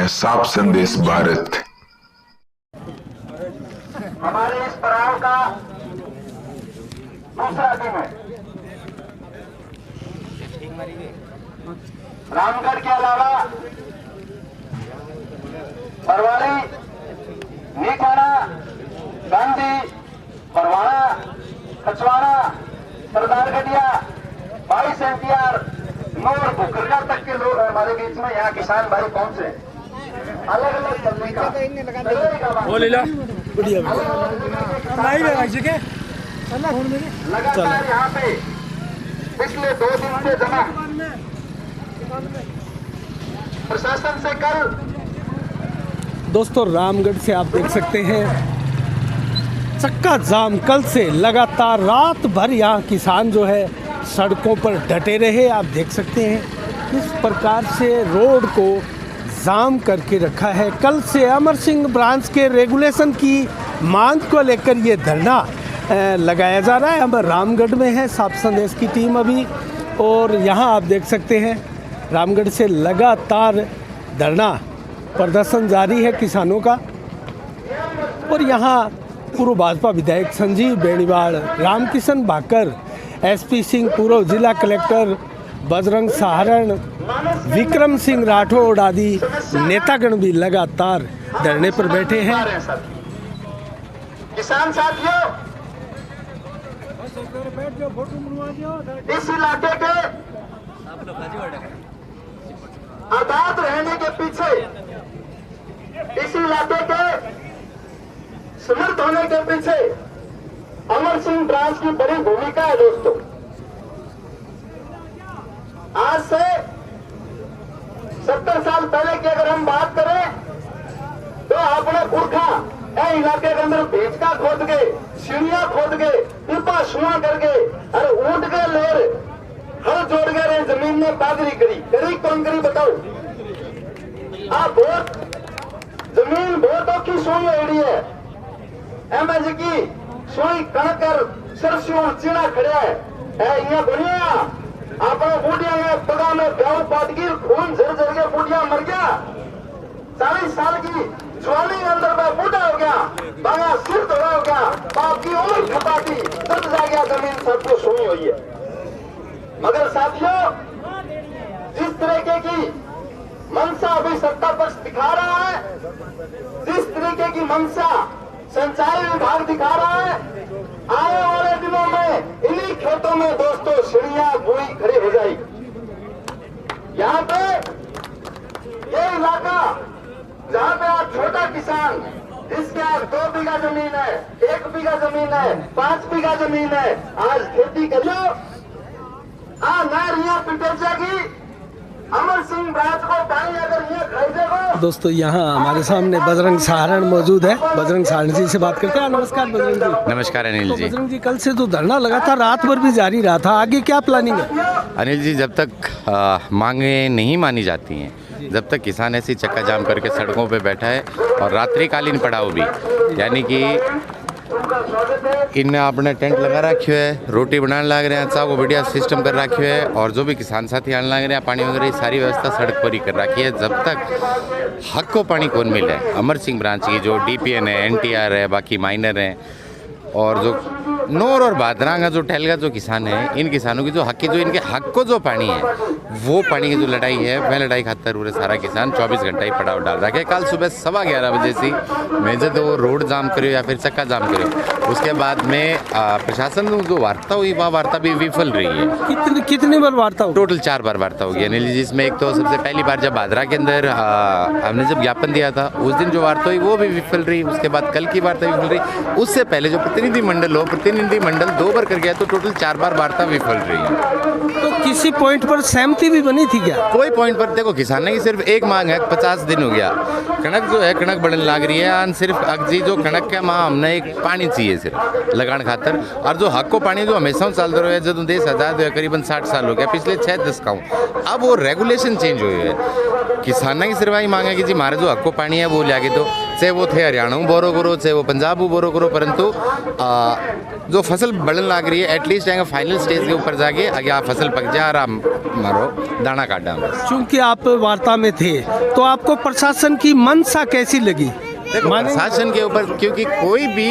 हैं साफ संदेश भारत। हमारे इस पड़ाव का दूसरा दिन है। रामगढ़ के अलावा बरवाड़ी, नीकवाड़ा, गांधी, बरवाड़ा, कचवाड़ा, सरदारगढ़िया, 22 एनटीआर, नूर, बुकरगा तक के लोग हमारे बीच में यहाँ किसान भाई पहुंचे। अलग अलग चलने का लगातार यहाँ पे पिछले 2 दिन से जमा प्रशासन से कल। दोस्तों रामगढ़ से आप देख सकते हैं चक्का जाम कल से लगातार रात भर यहाँ किसान जो है सड़कों पर डटे रहे। आप देख सकते हैं किस प्रकार से रोड को जाम करके रखा है। कल से अमर सिंह ब्रांच के रेगुलेशन की मांग को लेकर ये धरना लगाया जा रहा है। हम रामगढ़ में है, साफ संदेश की टीम अभी, और यहाँ आप देख सकते हैं रामगढ़ से लगातार धरना प्रदर्शन जारी है किसानों का। और यहाँ पूर्व भाजपा विधायक संजीव बेनीवाल, रामकिशन भाकर, एसपी सिंह, पूर्व जिला कलेक्टर बजरंग सहारण, विक्रम सिंह राठौड़ आदि नेतागण भी लगातार धरने पर बैठे हैं। किसान साथियों, इस इलाके के आजाद रहने के पीछे, इस इलाके के समृद्ध होने के पीछे अमर सिंह ब्रांच की बड़ी भूमिका है। दोस्तों, आज से 70 साल पहले की अगर हम बात करें तो अपने पुरखा इलाके के अंदर भेजका खोद गए, सीढ़ियां खोद गए, पीपा सुआ कर गए, अरे ऊंट के लेर हल जोड़ गए रे, जमीन में बागरी करी कौन करी बताओ। आप बहुत जमीन बहुत औखी सोई एड़ी है, एमएज की सोई कणकर सरसों चीना खड़ा है यहाँ बढ़िया अपने बूढ़िया में पगा में ब्याह पाटगी खून झर झर के बूढ़िया मर गया। 40 साल की जवानी अंदर में बूढ़ा हो गया, बाया सिर धोड़ा हो गया, बाप की उम्र खपाती दर्द जा गया, जमीन सबको सोई हुई है। मगर साथियों, जिस तरीके की मनसा अभी सत्ता पक्ष दिखा रहा है, जिस तरीके की मनसा संचार विभाग दिखा रहा है, आने वाले दिनों में इन्हीं खेतों में दोस्तों सीढ़ियां बुई खड़ी हो जाएगी। यहाँ पे ये इलाका जहाँ पे आज छोटा किसान जिसके आज 2 बीघा जमीन है, 1 बीघा जमीन है, 5 बीघा जमीन है, आज खेती करियो नारियां पिटे जाएगी। अमर सिंह ब्रांच को पानी अगर ये खरीदेगा। दोस्तों यहाँ हमारे सामने बजरंग सहारण मौजूद है, बजरंग सहारण जी से बात करते हैं। नमस्कार बजरंग जी। नमस्कार अनिल जी। बजरंग जी, कल से तो धरना लगातार रात भर भी जारी रहा था, आगे क्या प्लानिंग है? अनिल जी, जब तक मांगे नहीं मानी जाती हैं, जब तक किसान ऐसी चक्का जाम करके सड़कों पे बैठा है और रात्रिकालीन पड़ाव भी, यानी कि इनने अपने टेंट लगा रखे है, रोटी बनाने लग रहे हैं, अच्छा को बढ़िया सिस्टम कर रखे है, और जो भी किसान साथी आने लग रहे हैं, पानी वगैरह सारी व्यवस्था सड़क पर ही कर रखी है। जब तक हक को पानी कौन मिले, अमर सिंह ब्रांच की जो डीपीएन है, एनटीआर है, बाकी माइनर हैं, और जो नूर और भादरांगा जो टहलगा जो किसान है, इन किसानों की जो हक की जो इनके हक को जो पानी है, वो पानी की जो लड़ाई है, वह लड़ाई खातर पूरे सारा किसान 24 घंटा ही पड़ाव डाल रहा है। कल सुबह 11:15 बजे से मैं जो रोड जाम करो या फिर चक्का जाम करो, उसके बाद में प्रशासन में जो वार्ता हुई, वह वार्ता भी विफल रही है। कितनी बार वार्ता हुई? टोटल 4 बार वार्ता होगी अनिल जी, जिसमें एक तो सबसे पहली बार जब भादरा के अंदर हमने जब ज्ञापन दिया था, उस दिन जो वार्ता हुई वो भी विफल रही। उसके बाद कल की वार्ता विफल रही। उससे पहले जो प्रतिनिधि मंडल 2 बार कर गया, तो टोटल 4 बार वार्ता विफल रही है। तो किसी पॉइंट पर सहमति भी बनी थी क्या? कोई पॉइंट पर देखो, किसान की सिर्फ एक मांग है, 50 दिन हो गया, कणक जो है कणक बढ़ने लग रही है, सिर्फ अगजी जो कणक का माँ हमने एक पानी चाहिए सिर्फ लगान खातर, और जो हक को पानी जो हमेशा चलते रहे, जब देश आजाद हुआ करीबन 60 साल हो गया, पिछले 6-10 का अब वो रेगुलेशन चेंज हुए है। किसानों की सिर्फ ही मांग है कि जी हमारे जो हक को पानी है वो लिया के दो। चाहे वो थे हरियाणा में बोरो करो, चाहे वो पंजाब में बोरो करो, परंतु जो फसल बढ़ने लग रही है एटलीस्ट आएंगे फाइनल स्टेज के ऊपर जाके आगे आप फसल पक जाए और आप मारो दाना काट डालो। चूंकि आप वार्ता में थे तो आपको प्रशासन की मंशा कैसी लगी? देखो प्रशासन के ऊपर, क्योंकि कोई भी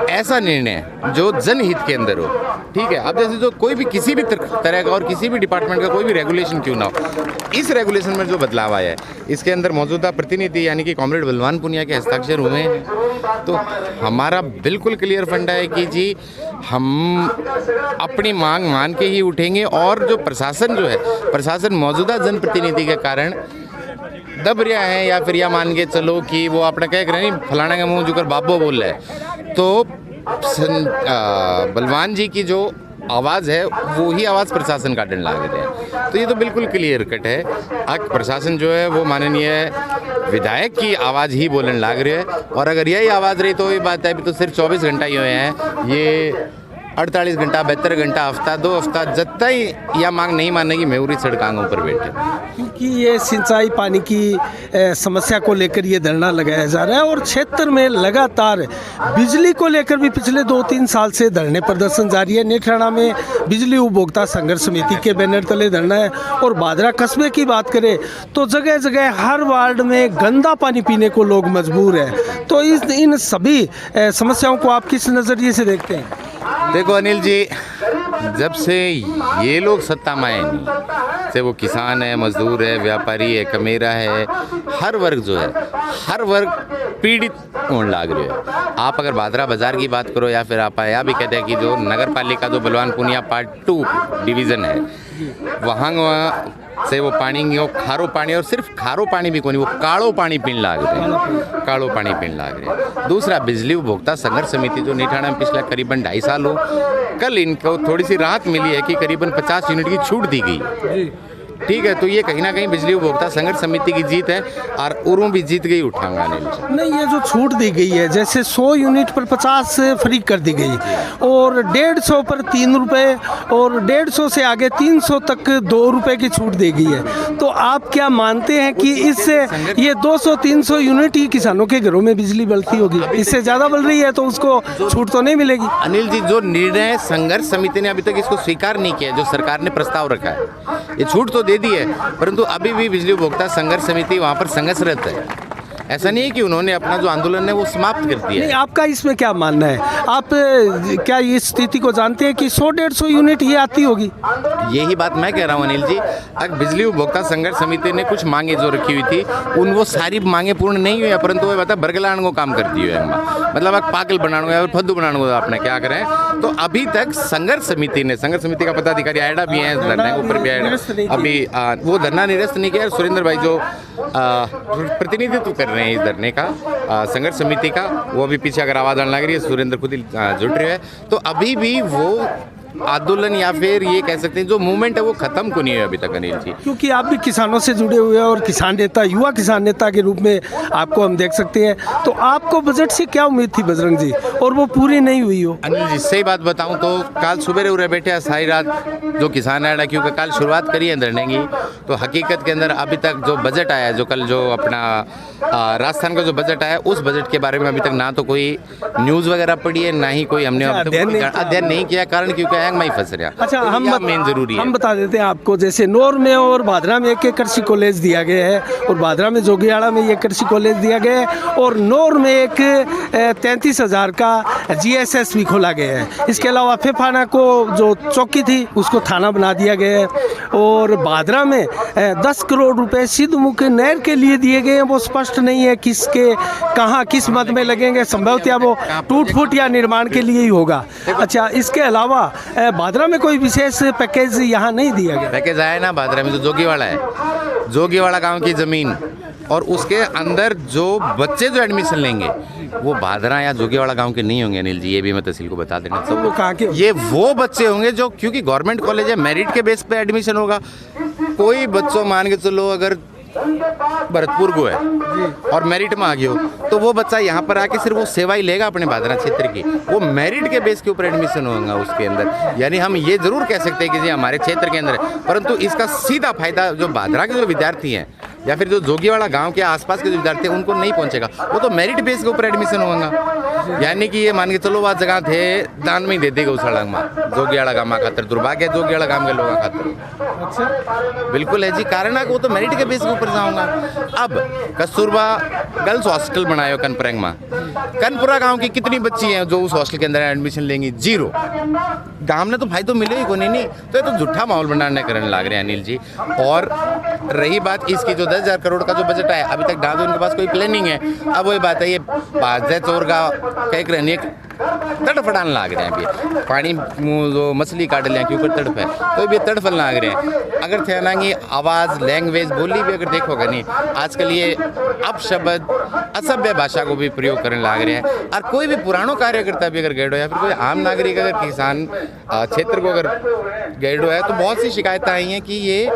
ऐसा निर्णय जो जनहित के अंदर हो, ठीक है, अब जैसे जो कोई भी किसी भी तरह का और किसी भी डिपार्टमेंट का कोई भी रेगुलेशन क्यों ना हो, इस रेगुलेशन में जो बदलाव आया है इसके अंदर मौजूदा प्रतिनिधि यानी कि कॉमरेड बलवान पुनिया के हस्ताक्षर हुए हैं, तो हमारा बिल्कुल क्लियर फंडा है कि जी हम अपनी मांग मान के ही उठेंगे। और जो प्रशासन जो है, प्रशासन मौजूदा जनप्रतिनिधि के कारण दब रहा है, या फिर यह मान के चलो कि वो अपना क्या कर रहे हैं, फलाना का मुंह जुकर बाबो बोल रहा है, तो बलवान जी की जो आवाज़ है वो ही आवाज़ प्रशासन काटने लग रहे हैं। तो ये तो बिल्कुल क्लियर कट है, प्रशासन जो है वो माननीय विधायक की आवाज़ ही बोलने लग रही है। और अगर यही आवाज़ रही तो ये बात है, अभी तो सिर्फ 24 घंटा ही हुए हैं, ये 48 घंटा 72 घंटा हफ्ता 2 हफ्ता जब तक यह मांग नहीं मानेगी मेहूरी सड़कों पर बैठे। क्योंकि ये सिंचाई पानी की समस्या को लेकर ये धरना लगाया जा रहा है और क्षेत्र में लगातार बिजली को लेकर भी पिछले 2-3 साल से धरने प्रदर्शन जारी है। नेत्राणा में बिजली उपभोक्ता संघर्ष समिति के बैनर तले धरना है और भादरा कस्बे की बात करें तो जगह जगह हर वार्ड में गंदा पानी पीने को लोग मजबूर हैं। तो इन सभी समस्याओं को आप किस नज़रिए से देखते हैं? देखो अनिल जी, जब से ये लोग सत्ता में आए नहीं, चाहे वो किसान है, मजदूर है, व्यापारी है, कमेरा है, हर वर्ग जो है, हर वर्ग पीड़ित होने लग रहे है। आप अगर भादरा बाजार की बात करो या फिर आप यह भी कहते हैं कि जो नगर पालिका जो बलवान पुनिया पार्ट 2 डिवीज़न है, वहाँ से वो पानी वो खारो पानी, और सिर्फ खारो पानी भी कोई नहीं, वो कालो पानी पीने लग रहे हैं, कालो पानी पीने लग रहे हैं। दूसरा, बिजली उपभोक्ता संघर्ष समिति जो नेठाणा में पिछले करीबन 2.5 साल हो, कल इनको थोड़ी सी राहत मिली है कि करीबन 50 यूनिट की छूट दी गई, ठीक है। तो ये कहीं ना कहीं बिजली उपभोक्ता संघर्ष समिति की जीत है और उरों भी जीत गई उठाऊंगा नहीं। ये जो छूट दी गई है, जैसे 100 यूनिट पर 50 फ्री कर दी गई और 150 पर 3 रुपये और 150 से आगे 300 तक 2 रुपये की छूट दी गई है, तो आप क्या मानते हैं कि इससे ये 200-300 यूनिट ही किसानों के घरों में बिजली बढ़ती होगी? इससे ज़्यादा बढ़ रही है तो उसको छूट तो नहीं मिलेगी। अनिल जी, जो निर्णय संघर्ष समिति ने अभी तक इसको स्वीकार नहीं किया, जो सरकार ने प्रस्ताव रखा है, ये छूट तो दे दी है, परंतु अभी भी बिजली उपभोक्ता संघर्ष समिति वहाँ पर संघर्षरत है। ऐसा नहीं है कि उन्होंने अपना जो आंदोलन है वो समाप्त कर दिया है। आपका इसमें क्या मानना है? आप क्या इस स्थिति को जानते हैं कि 100-150 यूनिट ही आती होगी? यही बात मैं कह रहा हूँ अनिल जी। अगर बिजली उपभोक्ता संघर्ष समिति ने कुछ मांगे जो रखी हुई थी, वो सारी मांगे पूर्ण नहीं हुई, परंतु वो बता बरगलाने को काम करती है, मतलब अब पागल बनाने या फद्दू बनाने को आपने क्या करें। तो अभी तक संघर्ष समिति का पदाधिकारी आयडा भी है, धरने के ऊपर भी आयडा, अभी वो धरना निरस्त नहीं किया। सुरेंद्र भाई जो प्रतिनिधित्व कर रहे हैं इस धरने का, संघर्ष समिति का, वो अभी पीछे अगर आवाज़ आने लग रही है, सुरेंद्र खुद ही जुट रहे हैं, तो अभी भी वो आंदोलन या फिर ये कह सकते हैं जो मूवमेंट है वो खत्म को नहीं है अभी तक अनिल जी। क्योंकि आप भी किसानों से जुड़े हुए हैं और किसान नेता, युवा किसान नेता के रूप में आपको हम देख सकते हैं, तो आपको बजट से क्या उम्मीद थी बजरंग जी, और वो पूरी नहीं हुई हो? अनिल जी सही बात बताऊं तो कल सुबह उरे बैठे सारी रात जो किसान आया, क्योंकि कल शुरुआत करी है धरने की, तो हकीकत के अंदर अभी तक जो बजट आया, जो कल जो अपना राजस्थान का जो बजट आया, उस बजट के बारे में अभी तक ना तो कोई न्यूज़ वगैरह पड़ी है, ना ही कोई हमने अध्ययन नहीं किया, कारण क्योंकि मैं फंस रहा। अच्छा, हम मेन जरूरी है, हम बता देते हैं आपको, जैसे नौर में और भादरा में एक कृषि कॉलेज दिया गया है और भादरा में जोगियाड़ा में एक कृषि कॉलेज दिया गया है और नौर में एक 33,000 का GSS भी खोला गया है। इसके अलावा फेफाना को जो चौकी थी उसको थाना बना दिया गया है और भादरा में 10 करोड़ रुपए सिद्धमुख नहर के लिए दिए गए हैं। वो स्पष्ट नहीं है किसके कहाँ किस मद में लगेंगे, संभवतः वो टूट फूट या निर्माण के लिए ही होगा। अच्छा, इसके अलावा भादरा में कोई विशेष पैकेज यहाँ नहीं दिया गया? पैकेज आया ना भादरा में, जो जोगीवाड़ा है, जोगीवाड़ा गांव की ज़मीन और उसके अंदर जो बच्चे जो एडमिशन लेंगे वो भादरा या जोगीवाड़ा गांव के नहीं होंगे अनिल जी, ये भी मैं तहसील को बता देना। सब वो कहाँ के? ये वो बच्चे होंगे जो, क्योंकि गवर्नमेंट कॉलेज है, मेरिट के बेस पे एडमिशन होगा। कोई बच्चों मान के चलो अगर भरतपुर को है और मेरिट में आ गया हो तो वो बच्चा यहाँ पर आके सिर्फ वो सेवा ही लेगा अपने भादरा क्षेत्र की, वो मेरिट के बेस के ऊपर एडमिशन होगा उसके अंदर। यानी हम ये जरूर कह सकते हैं कि जी हमारे क्षेत्र के अंदर है, परंतु इसका सीधा फायदा जो भादरा के जो विद्यार्थी हैं या फिर जो जोगीवाड़ा गांव के आसपास के जो विद्यार्थी हैं उनको नहीं पहुंचेगा, वो तो मेरिट बेस के ऊपर एडमिशन होगा। यानी कि ये मान के चलो वह जगह थे दान में ही दे देगा उस सड़क में जोगीवाड़ा गांव खातर, दुर्भाग्य है जोगीवाड़ा गांव के लोगों खातर। अच्छा, बिल्कुल है जी, कारण है कि वो तो मेरिट के बेस के ऊपर जाऊंगा। अब कस्तूरबा गर्ल्स हॉस्टल बनाए हो कनपुरंग में, कनपुरा गांव की कितनी बच्ची हैं जो उस हॉस्टल के अंदर एडमिशन लेंगी? 0। गांव ने तो भाई तो मिले ही को नहीं, तो ये तो झूठा माहौल बनाने करने लग रहे हैं अनिल जी। और रही बात इसकी जो 10,000 करोड़ का जो बजट है, अभी तक डाल उनके पास कोई प्लानिंग है। अब वही बात है, ये बाजे चोर का कह रहने तड़फड़ाने लग रहे हैं अभी, पानी जो मछली काट लें क्योंकि तड़फ है तो भी तड़फल लग रहे हैं। अगर थे ना कि आवाज़ लैंग्वेज बोली भी अगर देखोगे नहीं, आजकल ये अपशब्द असभ्य भाषा को भी प्रयोग करने लग रहे हैं। और कोई भी पुरानो कार्यकर्ता भी अगर गैडो या फिर कोई आम नागरिक अगर किसान क्षेत्र को अगर गैडो है तो बहुत सी शिकायतें आई हैं कि ये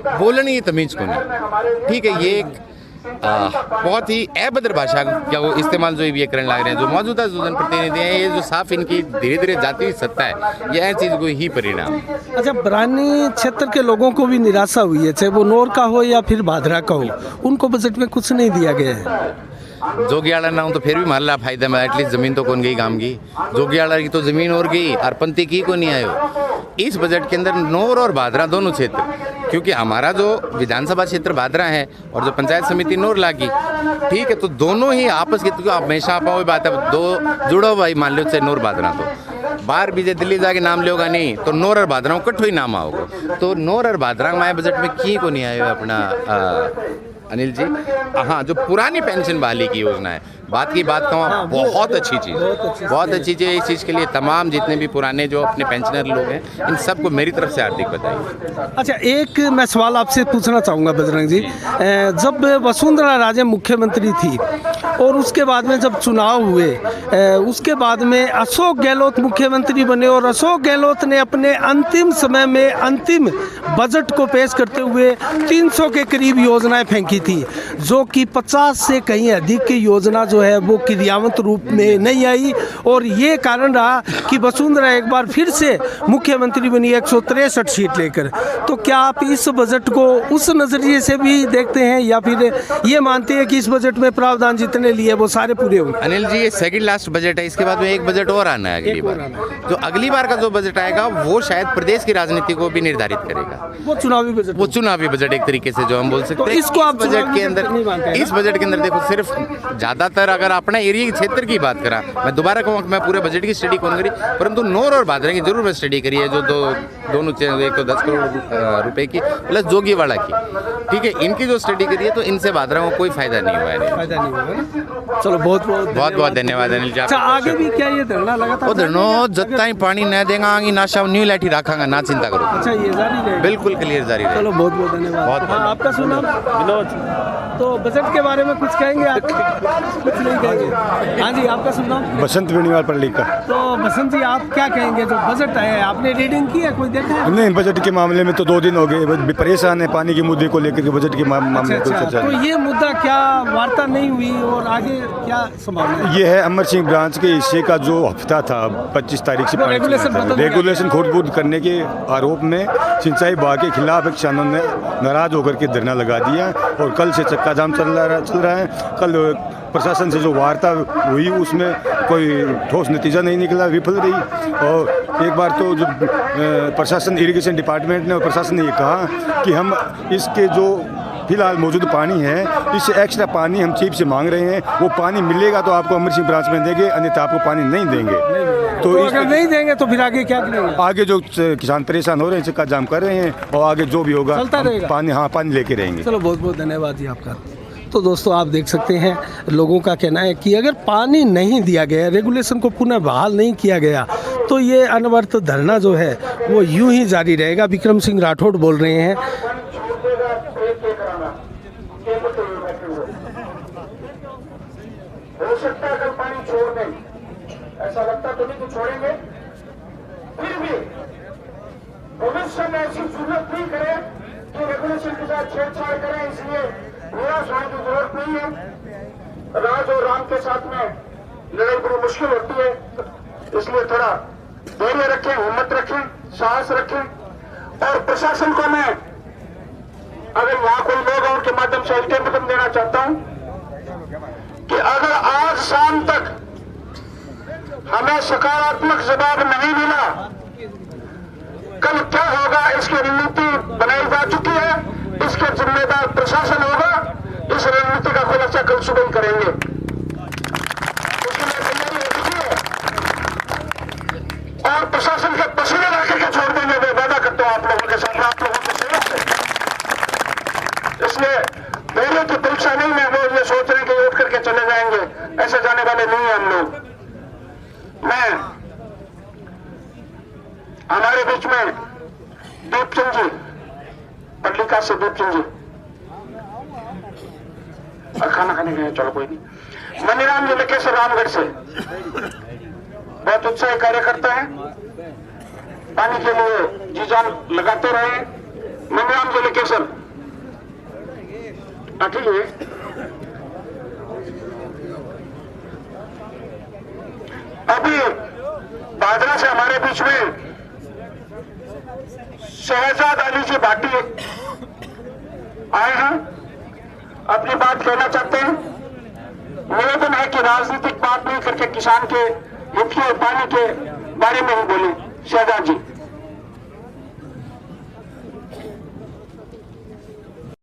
बोलने की तमीज़ को नहीं। ठीक है, ये एक बहुत ही अभद्र भाषा का वो इस्तेमाल जो ये करने लग रहे हैं जो मौजूदा जो जनप्रतिनिधि हैं, ये जो साफ इनकी धीरे धीरे जाती हुई सत्ता है, यह चीज़ को ही परिणाम। अच्छा, बरानी क्षेत्र के लोगों को भी निराशा हुई है, चाहे वो नोर का हो या फिर भादरा का हो, उनको बजट में कुछ नहीं दिया गया है। जोगियाड़ा ना हो तो फिर भी मान ला फायदा में, एटलीस्ट जमीन तो कौन गई गांव की, जोगियाड़ा की तो जमीन और गई और पंती की को नहीं आयो। इस बजट के अंदर नोर और भादरा दोनों क्षेत्र, क्योंकि हमारा जो विधानसभा क्षेत्र भादरा है और जो पंचायत समिति नोर लागी, ठीक है, तो दोनों ही आपस की तो हमेशा आप वही बात है, दो जुड़ो भाई मान लो चाहे नोर भादरा, तो बाहर बीजे दिल्ली जाके नाम लियोगा नहीं तो नोर और भादरा इकट्ठो ही नाम आओगे। तो नोर और भादरा में बजट में की को नहीं आयो अपना अनिल जी। हाँ, जो पुरानी पेंशन बहाली की योजना है, बात की बात कहूँ, बहुत अच्छी चीज़, बहुत अच्छी चीज़ है। इस चीज़ के लिए तमाम जितने भी पुराने जो अपने पेंशनर लोग हैं, इन सबको मेरी तरफ से हार्दिक बधाई। अच्छा, एक मैं सवाल आपसे पूछना चाहूँगा बजरंग जी, जब वसुंधरा राजे मुख्यमंत्री थी और उसके बाद में जब चुनाव हुए, उसके बाद में अशोक गहलोत मुख्यमंत्री बने और अशोक गहलोत ने अपने अंतिम समय में अंतिम बजट को पेश करते हुए 300 के करीब योजनाएं फेंकी थी, जो कि 50 से कहीं अधिक की योजना जो है वो क्रियान्वित रूप में नहीं आई। और ये कारण रहा कि वसुंधरा एक बार फिर से मुख्यमंत्री बनी 163 सीट लेकर। तो क्या आप इस बजट को उस नज़रिए से भी देखते हैं या फिर ये मानते हैं कि इस बजट में प्रावधान जितने लिए वो सारे पूरे होंगे? अनिल जी, ये सेकंड लास्ट बजट है, इसके बाद में एक बजट और आना है अगली बार। जो अगली बार का जो बजट आएगा वो शायद प्रदेश की राजनीति को भी निर्धारित करेगा। वो चुनावी बजट एक तरीके से जो हम बोल सकते हैं। इसको आप बजट के अंदर, इस बजट के अंदर देखो, सिर्फ ज़्यादातर अगर अपना एरिया क्षेत्र की बात करा, मैं दोबारा कहूँ मैं पूरे बजट की स्टडी कौन करी, परंतु नोर और भादरा की जरूर मैं स्टडी करी है, जो दोनों एक तो 10 करोड़ रुपए की प्लस जोगीवाड़ा की, ठीक है, इनकी जो स्टडी करी है तो इनसे भादरा को कोई फायदा नहीं हुआ है। चलो बहुत धन्यवाद अनिल जी। अच्छा, आगे भी क्या ये धरना लगातार? धरनो जब तक पानी न देगा आगे नाशा न्यू लाठी रखांगा, ना चिंता करो। अच्छा, ये जारी रहेगा? बिल्कुल क्लियर जारी रहेगा। चलो बहुत धन्यवाद। हाँ, आपका सुना विनोद, तो बजट के बारे में कुछ कहेंगे आप? कुछ नहीं कहेंगे? हाँ जी, आपका सुन रहा हूँ। बसंत बेनीवाल पढ़ का। तो बसंत जी, आप क्या कहेंगे? जो बजट है, आपने रीडिंग की है, कोई देखा है? नहीं, बजट के मामले में तो 2 दिन हो गए, परेशान है पानी के मुद्दे को लेकर के, बजट के मामले को चर्चा। तो ये मुद्दा क्या वार्ता नहीं हुई और आगे क्या संभावना है? ये है अमर सिंह ब्रांच के हिस्से का जो हफ्ता था 25 तारीख से रेगुलेशन खोट करने के आरोप में सिंचाई विभाग के खिलाफ किसानों ने नाराज होकर के धरना लगा दिया और कल से चक्का जाम चल रहा है। कल प्रशासन से जो वार्ता हुई उसमें कोई ठोस नतीजा नहीं निकला, विफल रही। और एक बार तो जो प्रशासन इरिगेशन डिपार्टमेंट ने और प्रशासन ने ये कहा कि हम इसके जो फिलहाल मौजूद पानी है, इससे एक्स्ट्रा पानी हम चीफ से मांग रहे हैं, वो पानी मिलेगा तो आपको अमर सिंह ब्रांच में देंगे, अन्यथा आपको पानी नहीं देंगे। तो अगर नहीं देंगे तो फिर आगे क्या करेंगे? आगे जो किसान परेशान हो रहे हैं, चक्का जाम कर रहे हैं और आगे जो भी होगा पानी लेके रहेंगे। चलो बहुत धन्यवाद जी आपका। तो दोस्तों, आप देख सकते हैं लोगों का कहना है कि अगर पानी नहीं दिया गया, रेगुलेशन को पुनः बहाल नहीं किया गया, तो ये अनवरत धरना जो है वो यूं ही जारी रहेगा। विक्रम सिंह राठौड़ बोल रहे हैं। हो सकता है अगर पानी छोड़ दें, ऐसा लगता तो नहीं कि छोड़ेंगे, फिर भी भविष्य में ऐसी जरूरत नहीं करे कि रेगुलेशन के साथ छेड़छाड़ करें, इसलिए निराश होने की जरूरत नहीं है। राज और राम के साथ में लड़ाई बड़ी मुश्किल होती है, इसलिए थोड़ा धैर्य रखें, हिम्मत रखें, साहस रखें। और प्रशासन को मैं अगर यहाँ कोई लोग हैं उनके माध्यम से अल्टीमेटम देना चाहता हूं कि अगर आज शाम तक हमें सकारात्मक जवाब नहीं मिला, कल क्या होगा इसकी रणनीति बनाई जा चुकी है, इसके जिम्मेदार प्रशासन होगा। इस रणनीति का खुलासा कल सुबह ही करेंगे। उसके लिए तैयारी हो चुकी है और प्रशासन के पसीने ला के छोड़ देंगे, मैं वादा करता हूं आप लोगों के साथ, आप लोगों के सहयोग से। इसलिए पहले की परीक्षा नहीं है, वो ये सोच रहे हैं कि उठ करके चले जाएंगे, ऐसे जाने वाले नहीं है हम लोग। मैं हमारे बीच में दीपचंद जी, पटलिका से दीपचंद जी, और खाना खाने गए, चलो कोई नहीं। मनीराम जी लकेश्वर रामगढ़ से बहुत उत्साही कार्यकर्ता है, पानी के लिए जी जान लगाते रहे। मनीराम जी लकेश्वर ठीक है। अभी बादरा से हमारे बीच में शहजाद अली जी भाटी आए हैं, अपनी बात कहना चाहते हैं। निवेदन है कि राजनीतिक बात नहीं करके किसान के हित के और पानी के बारे में ही बोले। शहजाद जी।